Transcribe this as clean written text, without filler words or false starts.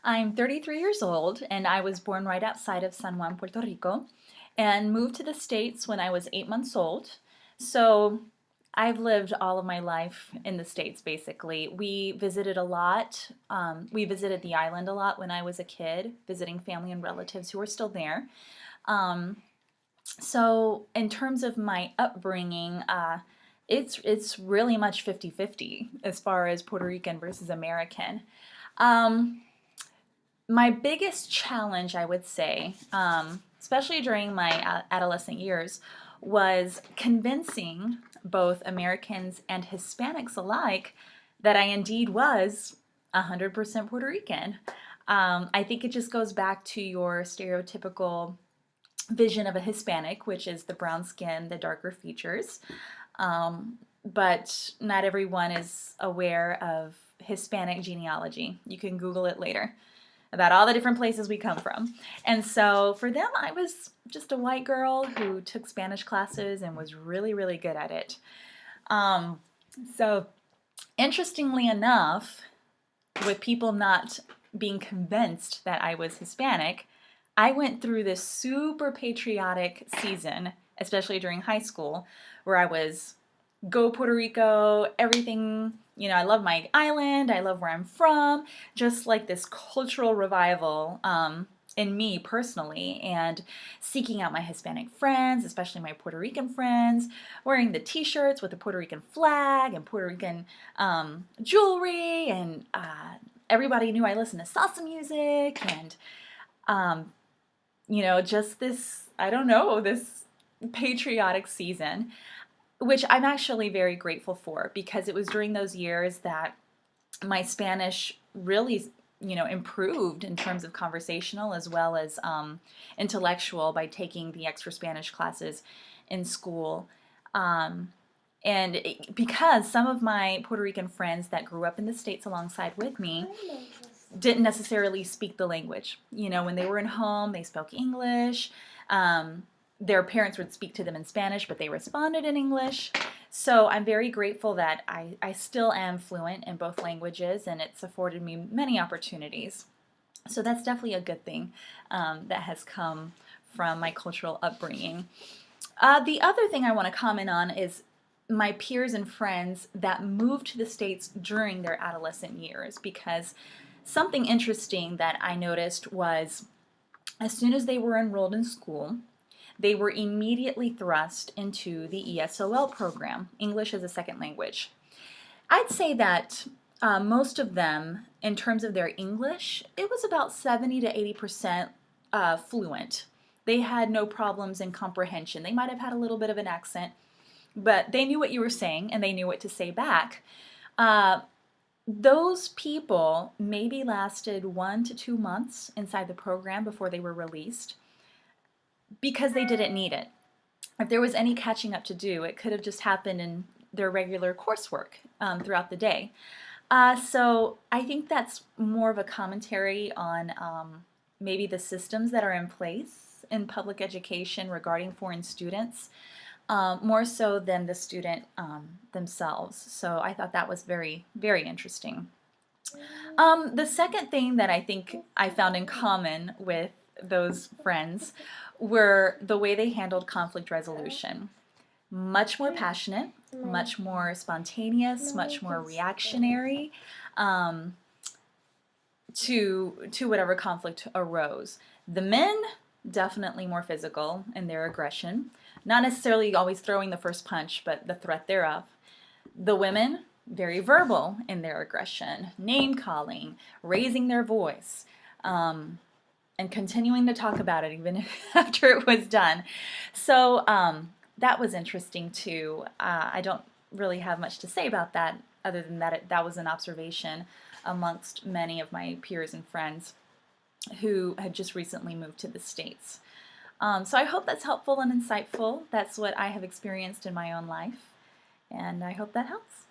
I'm 33 years old and I was born right outside of San Juan, Puerto Rico, and moved to the States when I was 8 months old. So I've lived all of my life in the States basically. We visited a lot. We visited the island a lot when I was a kid, visiting family and relatives who are still there. Um, so in terms of my upbringing, it's really much 50-50 as far as Puerto Rican versus American. Um, my biggest challenge, I would say, especially during my adolescent years, was convincing both Americans and Hispanics alike that I indeed was 100% Puerto Rican. I think it just goes back to your stereotypical vision of a Hispanic, which is the brown skin, the darker features. But not everyone is aware of Hispanic genealogy. You can Google it later about all the different places we come from. And so for them, I was just a white girl who took Spanish classes and was really, really good at it. Um, so interestingly enough, with people not being convinced that I was Hispanic, I went through this super patriotic season, especially during high school, where I was go Puerto Rico, everything, I love my island, I love where I'm from, just like this cultural revival in me personally, and seeking out my Hispanic friends, especially my Puerto Rican friends, wearing the t-shirts with the Puerto Rican flag and Puerto Rican jewelry, and everybody knew I listened to salsa music, and um, just this, I don't know, this patriotic season, which I'm actually very grateful for because it was during those years that my Spanish really, improved in terms of conversational as well as intellectual by taking the extra Spanish classes in school. Um, because some of my Puerto Rican friends that grew up in the States alongside with me didn't necessarily speak the language. When they were in home, they spoke English. Their parents would speak to them in Spanish, but they responded in English. So I'm very grateful that I still am fluent in both languages, and it's afforded me many opportunities. So that's definitely a good thing that has come from my cultural upbringing. The other thing I want to comment on is my peers and friends that moved to the States during their adolescent years, because something interesting that I noticed was as soon as they were enrolled in school, they were immediately thrust into the ESOL program, English as a Second Language. I'd say that most of them, in terms of their English, it was about 70 to 80% fluent. They had no problems in comprehension. They might have had a little bit of an accent, but they knew what you were saying and they knew what to say back. Uh, those people maybe lasted 1 to 2 months inside the program before they were released because they didn't need it. If there was any catching up to do, it could have just happened in their regular coursework throughout the day. So I think that's more of a commentary on maybe the systems that are in place in public education regarding foreign students, more so than the student themselves. So I thought that was very, very interesting. The second thing that I think I found in common with those friends were the way they handled conflict resolution. Much more passionate, much more spontaneous, much more reactionary um, to whatever conflict arose. The men, definitely more physical in their aggression, not necessarily always throwing the first punch, but the threat thereof. The women, very verbal in their aggression, name calling, raising their voice, and continuing to talk about it even after it was done. So that was interesting too. I don't really have much to say about that other than that that was an observation amongst many of my peers and friends who had just recently moved to the States. So I hope that's helpful and insightful. That's what I have experienced in my own life, and I hope that helps.